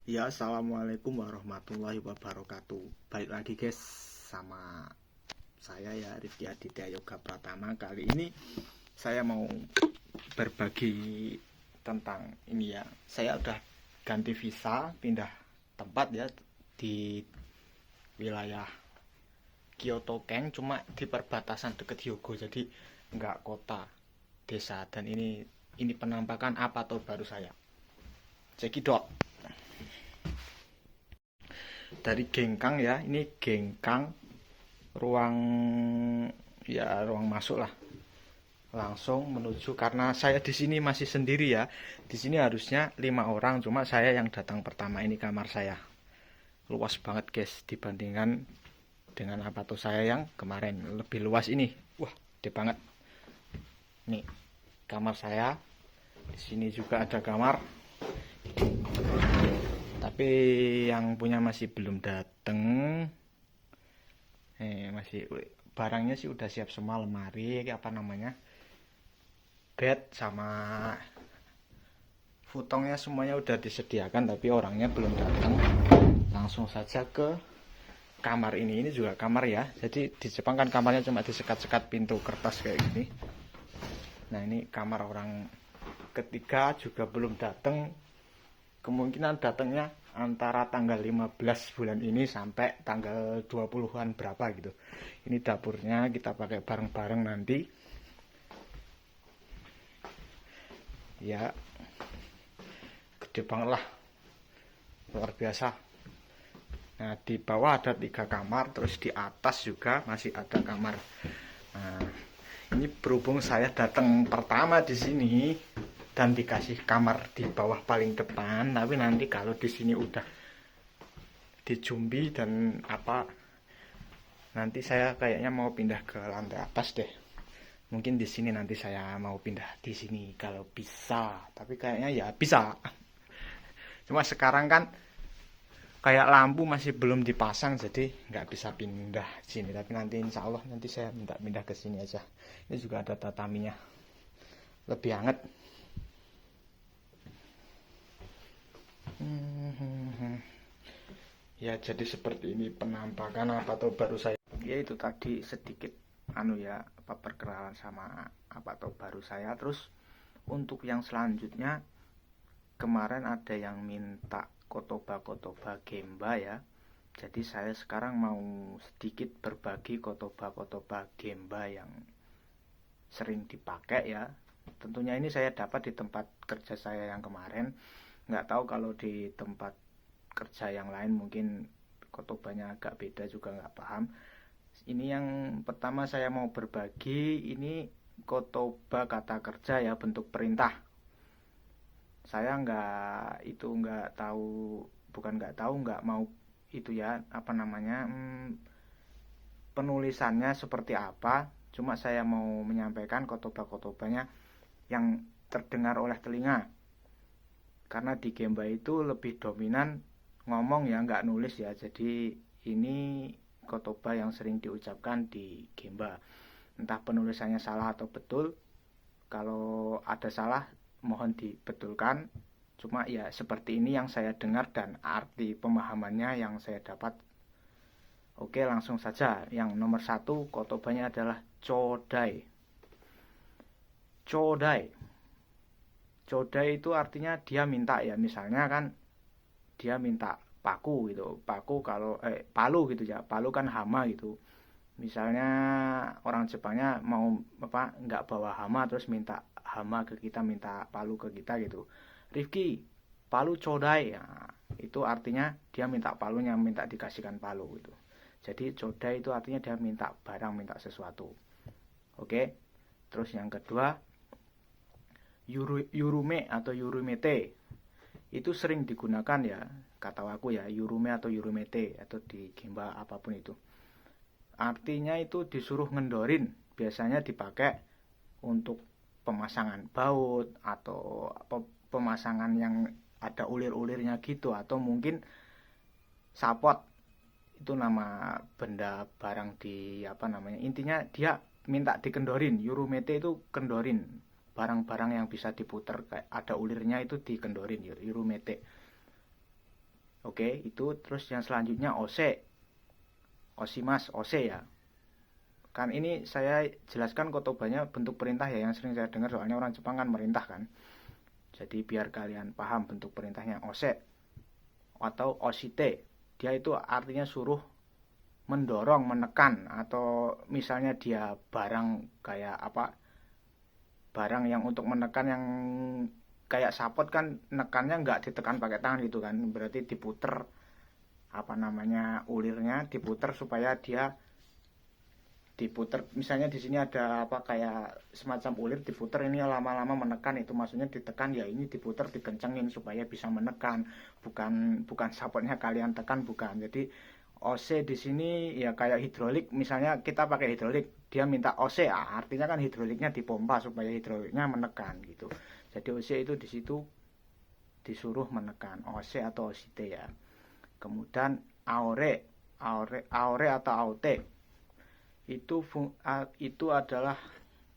Ya, assalamualaikum warahmatullahi wabarakatuh. Balik lagi guys sama saya ya Rifki Aditya Yoga Pratama. Kali ini saya mau berbagi tentang ini ya. Saya udah ganti visa, pindah tempat ya di wilayah Kyoto Ken, cuma di perbatasan deket Hyogo. Jadi nggak kota, desa. Dan ini penampakan apa tuh baru saya. Cekidot. Dari Gengkang ya, ini Gengkang ruang ruang masuk lah, langsung menuju, karena saya di sini masih sendiri ya, di sini harusnya 5 orang, cuma saya yang datang pertama. Ini kamar saya, luas banget guys dibandingkan dengan apa tuh saya yang kemarin, lebih luas ini. Wah, gede banget. Nih kamar saya, di sini juga ada kamar, tapi yang punya masih belum dateng. Masih barangnya sih udah siap semua, lemari apa namanya, bed sama futongnya semuanya udah disediakan, tapi orangnya belum datang. Langsung saja ke kamar ini juga kamar ya. Jadi di Jepang kan kamarnya cuma disekat-sekat pintu kertas kayak gini. Nah, ini kamar orang ketiga juga belum datang. Kemungkinan datangnya antara tanggal 15 bulan ini sampai tanggal 20-an berapa gitu. Ini dapurnya kita pakai bareng-bareng nanti. Ya, gede banget lah. Luar biasa. Nah, di bawah ada 3 kamar, terus di atas juga masih ada kamar. Nah, ini berhubung saya datang pertama di sini dan dikasih kamar di bawah paling depan, tapi nanti kalau di sini udah dijumbi dan apa, nanti saya kayaknya mau pindah ke lantai atas deh. Mungkin di sini nanti saya mau pindah di sini kalau bisa, tapi kayaknya ya bisa. Cuma sekarang kan kayak lampu masih belum dipasang, jadi nggak bisa pindah sini. Tapi nanti insya Allah nanti saya minta pindah ke sini aja. Ini juga ada tataminya, lebih hangat. Ya, jadi seperti ini penampakan apa tuh baru saya. Ya itu tadi sedikit ya, apa perkenalan sama apa tuh baru saya. Terus untuk yang selanjutnya, kemarin ada yang minta kotoba gemba ya. Jadi saya sekarang mau sedikit berbagi kotoba gemba yang sering dipakai ya. Tentunya ini saya dapat di tempat kerja saya yang kemarin. Nggak tahu kalau di tempat kerja yang lain mungkin kotobanya agak beda, juga nggak paham. Ini yang pertama saya mau berbagi, ini kotoba kata kerja ya, bentuk perintah. Saya nggak tahu, bukan nggak tahu, nggak mau itu ya, apa namanya, penulisannya seperti apa. Cuma saya mau menyampaikan kotobanya yang terdengar oleh telinga. Karena di Gemba itu lebih dominan ngomong ya, nggak nulis ya. Jadi ini kotoba yang sering diucapkan di Gemba. Entah penulisannya salah atau betul. Kalau ada salah mohon dibetulkan. Cuma ya seperti ini yang saya dengar dan arti pemahamannya yang saya dapat. Oke, langsung saja. Yang nomor 1 kotobanya adalah chodai. Chodai. Chodai itu artinya dia minta ya. Misalnya kan dia minta paku gitu. Paku kalau palu gitu ya. Palu kan hama gitu. Misalnya orang Jepangnya mau apa, nggak bawa hama terus minta hama ke kita, minta palu ke kita gitu. Rifki, palu chodai. Nah, itu artinya dia minta palunya, minta dikasihkan palu gitu. Jadi chodai itu artinya dia minta barang, minta sesuatu. Oke. Terus yang kedua, yurume atau yurumete. Itu sering digunakan ya, kata aku ya, yurume atau yurumete, atau di gemba apapun itu. Artinya itu disuruh ngendorin. Biasanya dipakai untuk pemasangan baut atau pemasangan yang ada ulir-ulirnya gitu, atau mungkin sapot. Itu nama benda barang di apa namanya, intinya dia minta dikendorin. Yurumete itu kendorin, barang-barang yang bisa diputer kayak ada ulirnya itu dikendorin, yurumete. Oke, itu. Terus yang selanjutnya ose. Osimas, ose ya. Kan ini saya jelaskan kotobanya bentuk perintah ya, yang sering saya dengar, soalnya orang Jepang kan merintah kan. Jadi biar kalian paham bentuk perintahnya, ose atau osite. Dia itu artinya suruh, mendorong, menekan, atau misalnya dia barang kayak apa, barang yang untuk menekan, yang kayak sapot kan nekannya nggak ditekan pakai tangan gitu kan, berarti diputer apa namanya, ulirnya diputer supaya dia diputer. Misalnya di sini ada apa kayak semacam ulir diputer, ini lama-lama menekan, itu maksudnya ditekan ya, ini diputer dikencengin supaya bisa menekan, bukan sapotnya kalian tekan, bukan. Jadi OC di sini ya kayak hidrolik, misalnya kita pakai hidrolik, dia minta OC, artinya kan hidroliknya dipompa supaya hidroliknya menekan gitu. Jadi OC itu di situ disuruh menekan, OC atau OCT ya. Kemudian aore atau aute itu adalah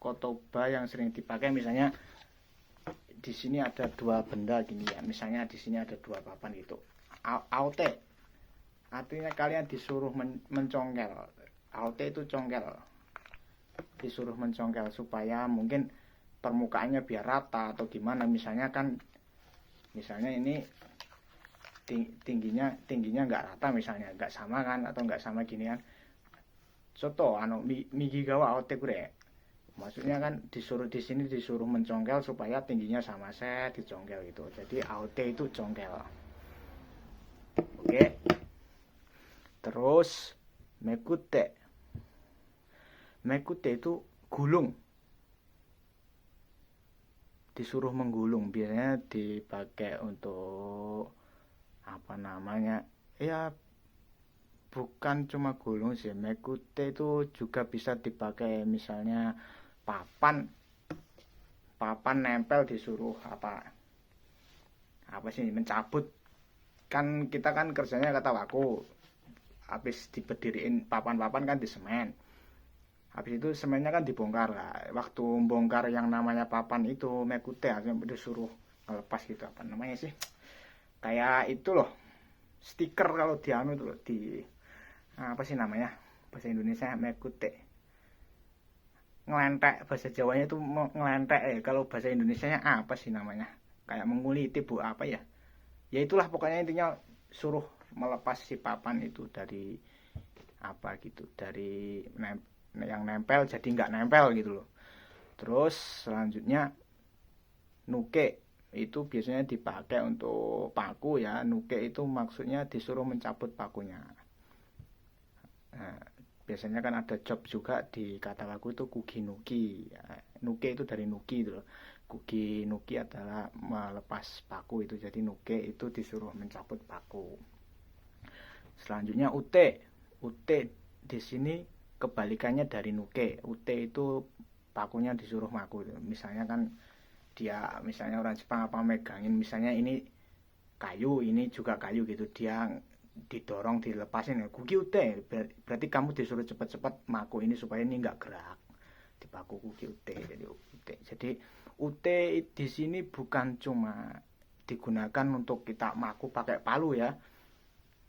kotoba yang sering dipakai. Misalnya di sini ada dua benda gini ya, misalnya di sini ada dua papan gitu. Aute artinya kalian disuruh mencongkel. Aute itu congkel, disuruh mencongkel supaya mungkin permukaannya biar rata atau gimana. Misalnya ini tingginya nggak rata, misalnya nggak sama kan, atau nggak sama gini kan. Soto migi gawa aote kure. Maksudnya kan disuruh di sini disuruh mencongkel supaya tingginya sama, saya dicongkel gitu. Jadi aote itu congkel. Oke. Terus mekute. Mekute itu gulung. Disuruh menggulung, biasanya dipakai untuk apa namanya? Ya bukan cuma gulung sih, mekute itu juga bisa dipakai misalnya papan nempel, disuruh apa sih, mencabut. Kan kita kan kerjanya kata waku, habis diberdiriin papan-papan kan di semen, habis itu semennya kan dibongkar lah. Waktu bongkar yang namanya papan itu mekute, disuruh ngelepas gitu, apa namanya sih, kayak itu loh, stiker kalau di itu loh, di apa sih namanya bahasa Indonesia, mekute, ngelentek, bahasa Jawanya itu ngelentek kalau bahasa Indonesianya apa sih namanya, kayak menguliti bu, apa ya, ya itulah pokoknya, intinya suruh melepas si papan itu dari apa gitu, dari yang nempel jadi nggak nempel gitu loh. Terus selanjutnya nuke, itu biasanya dipakai untuk paku ya. Nuke itu maksudnya disuruh mencabut pakunya. Nah, biasanya kan ada job juga di kata lagu itu kugi nuki. Nuke itu dari nuki itu loh. Kugi nuki adalah melepas paku itu. Jadi nuke itu disuruh mencabut paku. Selanjutnya ute. Ute di sini kebalikannya dari nuke. Ute itu pakunya disuruh maku. Misalnya kan dia, misalnya orang Jepang apa megangin, misalnya ini kayu, ini juga kayu gitu, dia didorong dilepasin, kuki ute, berarti kamu disuruh cepat-cepat maku ini supaya ini nggak gerak, dipaku kuki ute. Jadi ute di sini bukan cuma digunakan untuk kita maku pakai palu ya.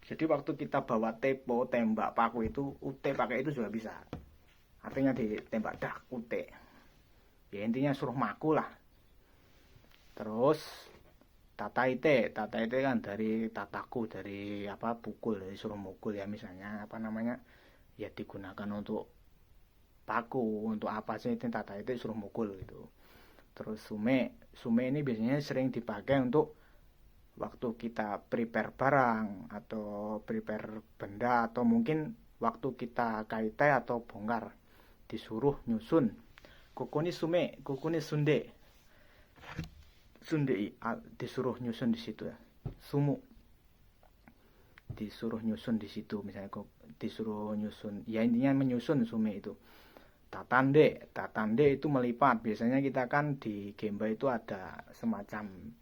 Jadi waktu kita bawa tepo, tembak paku itu, ute pakai itu juga bisa, artinya ditembak dak ute ya, intinya suruh maku lah. Terus tataite kan dari tataku, dari apa, pukul, dari suruh mukul ya, misalnya apa namanya ya, digunakan untuk paku, untuk apa sih, itu tataite suruh mukul gitu. Terus sume ini biasanya sering dipakai untuk waktu kita prepare barang atau prepare benda, atau mungkin waktu kita kaite atau bongkar, disuruh nyusun. Kukuni sunde disuruh nyusun di situ ya. Sumu disuruh nyusun di situ, misalnya disuruh nyusun ya, intinya menyusun sume itu. Tatande itu melipat. Biasanya kita kan di Gemba itu ada semacam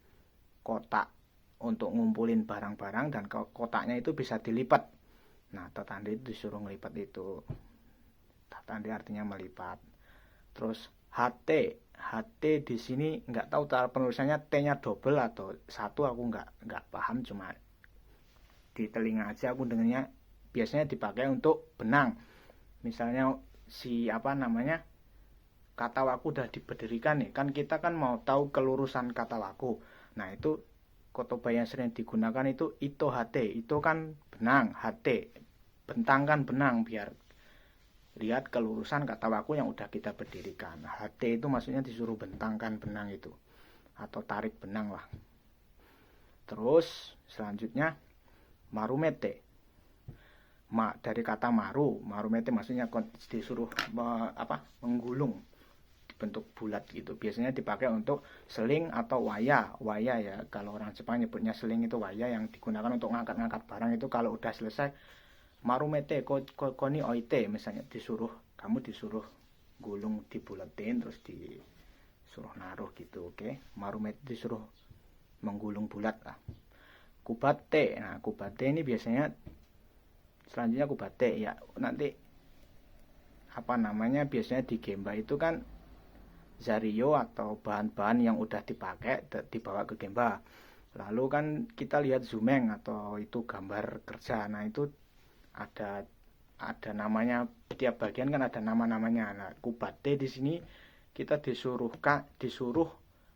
kotak untuk ngumpulin barang-barang, dan kotaknya itu bisa dilipat. Nah, tatande itu disuruh ngelipat itu. Tatande artinya melipat. Terus HT di sini nggak tahu cara penulisannya, T-nya double atau satu, aku nggak paham, cuma di telinga aja aku dengarnya biasanya dipakai untuk benang. Misalnya kata waku udah diberdirikan nih, kan kita kan mau tahu kelurusan kata waku. Nah itu kotoba yang sering digunakan itu ito hate, itu kan benang, hate bentangkan benang biar lihat kelurusan kata waku yang udah kita berdirikan. Hate itu maksudnya disuruh bentangkan benang itu, atau tarik benang lah. Terus selanjutnya marumete, dari kata marumete maksudnya disuruh menggulung bentuk bulat gitu. Biasanya dipakai untuk seling atau waya ya, kalau orang Jepang nyebutnya seling itu waya, yang digunakan untuk ngangkat-ngangkat barang. Itu kalau udah selesai marumete koni oite, misalnya kamu disuruh gulung dibulatin terus disuruh naruh gitu. Oke, marumete disuruh menggulung bulat lah. Kubate, nah kubate ini biasanya selanjutnya kubate ya, nanti biasanya di gemba itu kan zario atau bahan-bahan yang udah dipakai dibawa ke gemba. Lalu kan kita lihat zumeng atau itu gambar kerja. Nah itu ada namanya, tiap bagian kan ada nama-namanya. Nah kubate di sini kita disuruh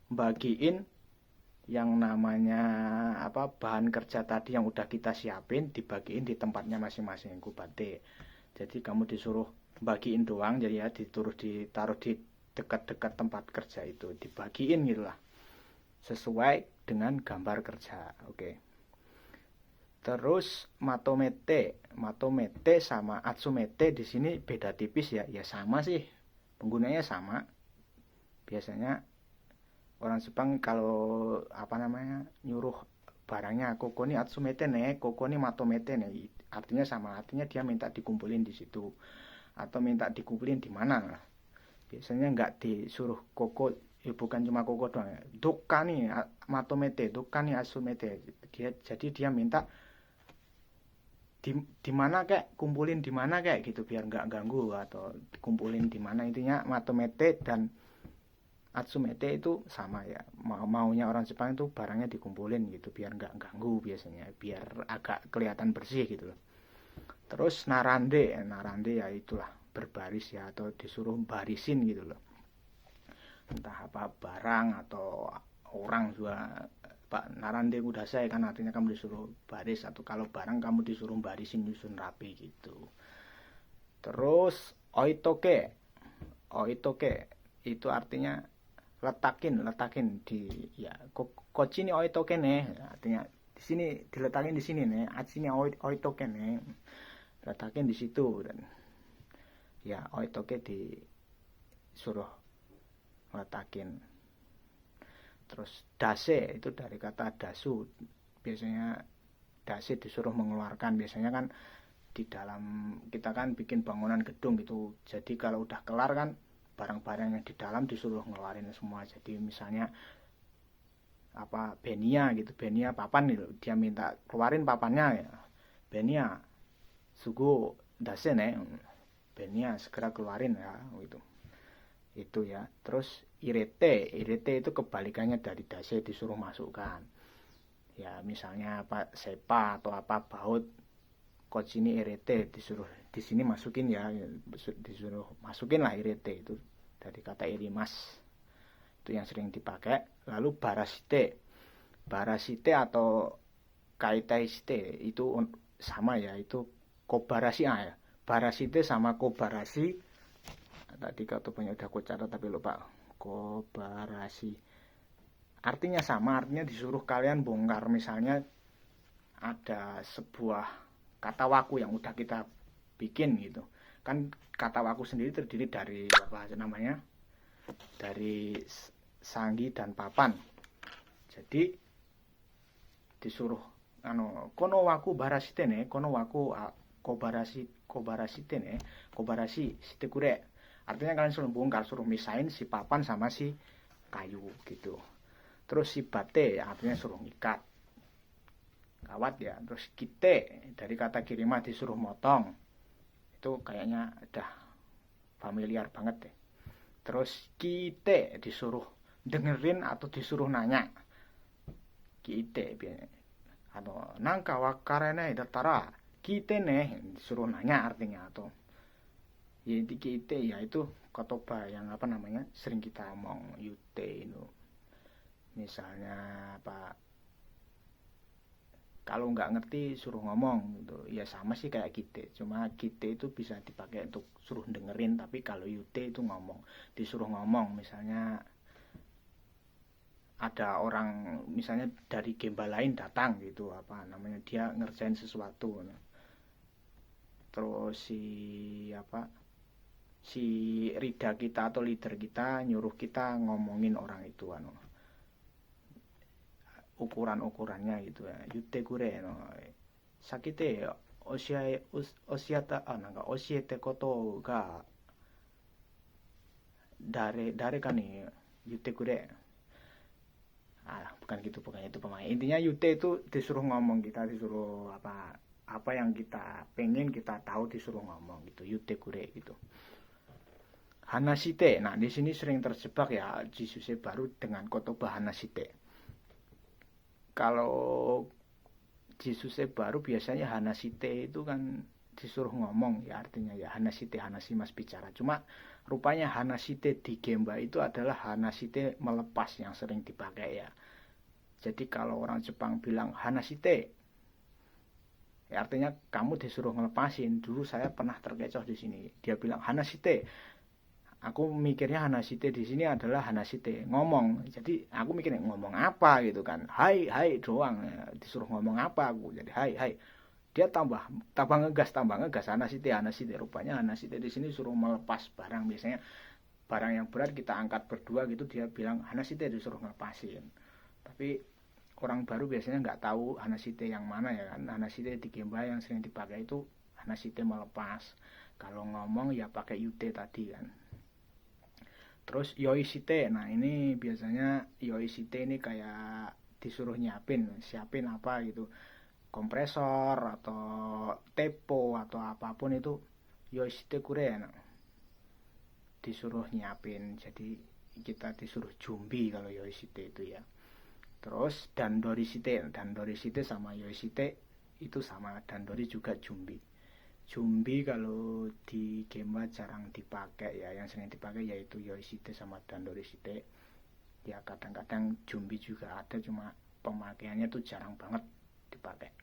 bagiin yang namanya bahan kerja tadi yang udah kita siapin, dibagiin di tempatnya masing-masing kubate. Jadi kamu disuruh bagiin doang, jadi ya ditaruh di dekat-dekat tempat kerja itu, dibagiin gitulah sesuai dengan gambar kerja. Oke. Terus matomete sama atsumete di sini beda tipis ya. Ya sama sih, penggunanya sama. Biasanya orang Jepang kalau nyuruh barangnya koko ni atsumete ne, koko ni matomete ne, artinya sama, artinya dia minta dikumpulin di situ atau minta dikumpulin di mana lah. Biasanya nggak disuruh koko, bukan cuma koko doang ya. Dokani matomete, dokani atsumete. Jadi dia minta di mana kayak, kumpulin di mana kayak gitu, biar nggak ganggu, atau kumpulin di mana. Intinya matomete dan atsumete itu sama ya, maunya orang Jepang itu barangnya dikumpulin gitu biar nggak ganggu, biasanya biar agak kelihatan bersih gitu loh. Terus narande ya itulah berbaris ya, atau disuruh barisin gitu loh, entah apa barang atau orang juga. Pak narande kudasai kan artinya kamu disuruh baris, atau kalau barang kamu disuruh barisin, nyusun rapi gitu. Terus oitoke itu artinya letakin di ya, kochi ni oitoke ne, artinya di sini diletakin di sini nih, atsini oitoke ne, letakin di situ. Dan ya oitoke disuruh letakin. Terus dase itu dari kata dasu, biasanya dase disuruh mengeluarkan. Biasanya kan di dalam kita kan bikin bangunan gedung gitu, jadi kalau udah kelar kan barang-barang yang di dalam disuruh ngeluarin semua. Jadi misalnya benia gitu, benia papan gitu, dia minta keluarin papannya ya, benia sugu dase ne, benia segera keluarin ya gitu. Itu ya. Terus irete itu kebalikannya dari dase, disuruh masukkan. Ya misalnya sepa atau baut, kochini irete disuruh di sini masukin ya, disuruh masukin lah irete, itu dari kata irimas, itu yang sering dipakai. Lalu barasite atau kaitaishite itu sama ya, itu kobarasi ya. Barasite sama kobarasi, tadi katanya udah aku catat tapi lupa. Kobarasi artinya sama, artinya disuruh kalian bongkar. Misalnya ada sebuah kata waku yang udah kita bikin gitu kan, kata waku sendiri terdiri dari dari sanggi dan papan. Jadi disuruh kono waku barasite ne, kono waku kobarasite ne, kobarasi shite kure, artinya kalian suruh bongkar, suruh misahin si papan sama si kayu gitu. Terus si bate artinya suruh ngikat kawat ya. Terus kite dari kata kirima, disuruh motong, itu kayaknya udah familiar banget deh. Terus kite disuruh dengerin atau disuruh nanya, kite atau nangka wakarene datara kite nih disuruh nanya artinya atau ya kite ya itu kotoba yang apa namanya sering kita omong yute itu misalnya apa kalau nggak ngerti suruh ngomong gitu ya sama sih kayak kite cuma kite itu bisa dipakai untuk suruh dengerin tapi kalau yute itu ngomong disuruh ngomong misalnya ada orang misalnya dari gemba lain datang gitu apa namanya dia ngerjain sesuatu terus si rida kita atau leader kita nyuruh kita ngomongin orang itu ukuran-ukurannya gitu ya yute kure no sakite osiata nangka osiete koto ga dare kan nih yute kure bukan gitu pokoknya itu pemain intinya yute itu disuruh ngomong kita disuruh apa yang kita pengen kita tahu disuruh ngomong gitu yute kure gitu hanashite nah di sini sering terjebak ya jisuse baru dengan kotoba hanashite kalau jisuse baru biasanya hanashite itu kan disuruh ngomong ya artinya ya hanashite hanashimas bicara cuma rupanya hanashite di gemba itu adalah hanashite melepas yang sering dipakai ya jadi kalau orang Jepang bilang hanashite ya artinya kamu disuruh ngelepasin dulu saya pernah terkecoh di sini dia bilang hanashite aku mikirnya hanashite di sini adalah hanashite ngomong jadi aku mikirnya ngomong apa gitu kan hai doang ya. Disuruh ngomong apa aku jadi hai dia tambah ngegas hanashite rupanya hanashite di sini suruh melepas barang biasanya barang yang berat kita angkat berdua gitu dia bilang hanashite disuruh ngelepasin tapi orang baru biasanya nggak tahu hanashite yang mana ya kan hanashite di gemba yang sering dipakai itu hanashite melepas kalau ngomong ya pakai yute tadi kan terus yoishite nah ini biasanya yoishite ini kayak disuruh siapin apa gitu kompresor atau tepo atau apapun itu yoishite kure ya nah. Disuruh nyiapin jadi kita disuruh jumbi kalau yoishite itu ya terus dandorisite sama yoishite itu sama dandori juga jumbi kalau di gemba jarang dipakai ya yang sering dipakai yaitu yoishite sama dandorisite ya kadang-kadang jumbi juga ada cuma pemakaiannya tuh jarang banget dipakai.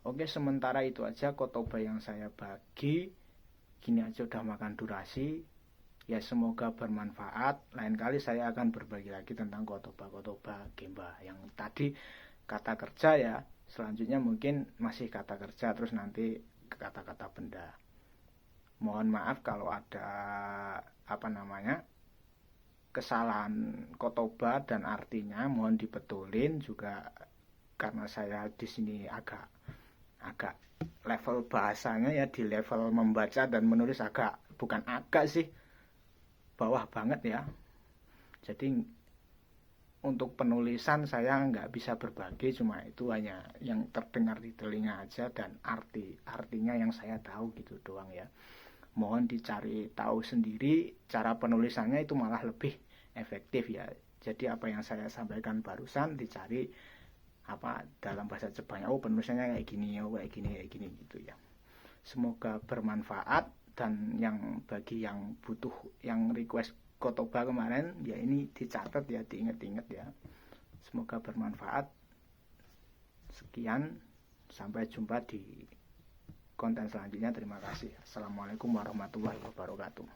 Oke sementara itu aja kotoba yang saya bagi gini aja udah makan durasi ya semoga bermanfaat lain kali saya akan berbagi lagi tentang kotoba gemba yang tadi kata kerja ya selanjutnya mungkin masih kata kerja terus nanti kata-kata benda mohon maaf kalau ada kesalahan kotoba dan artinya mohon dibetulin juga karena saya di sini agak level bahasanya ya di level membaca dan menulis bukan agak sih bawah banget ya jadi untuk penulisan saya nggak bisa berbagi cuma itu hanya yang terdengar di telinga aja dan artinya yang saya tahu gitu doang ya mohon dicari tahu sendiri cara penulisannya itu malah lebih efektif ya jadi apa yang saya sampaikan barusan dicari dalam bahasa Jepangnya penulisannya kayak gini gitu ya semoga bermanfaat dan yang bagi yang butuh yang request kotoba kemarin ya ini dicatat ya diingat-ingat ya semoga bermanfaat sekian sampai jumpa di konten selanjutnya terima kasih assalamualaikum warahmatullahi wabarakatuh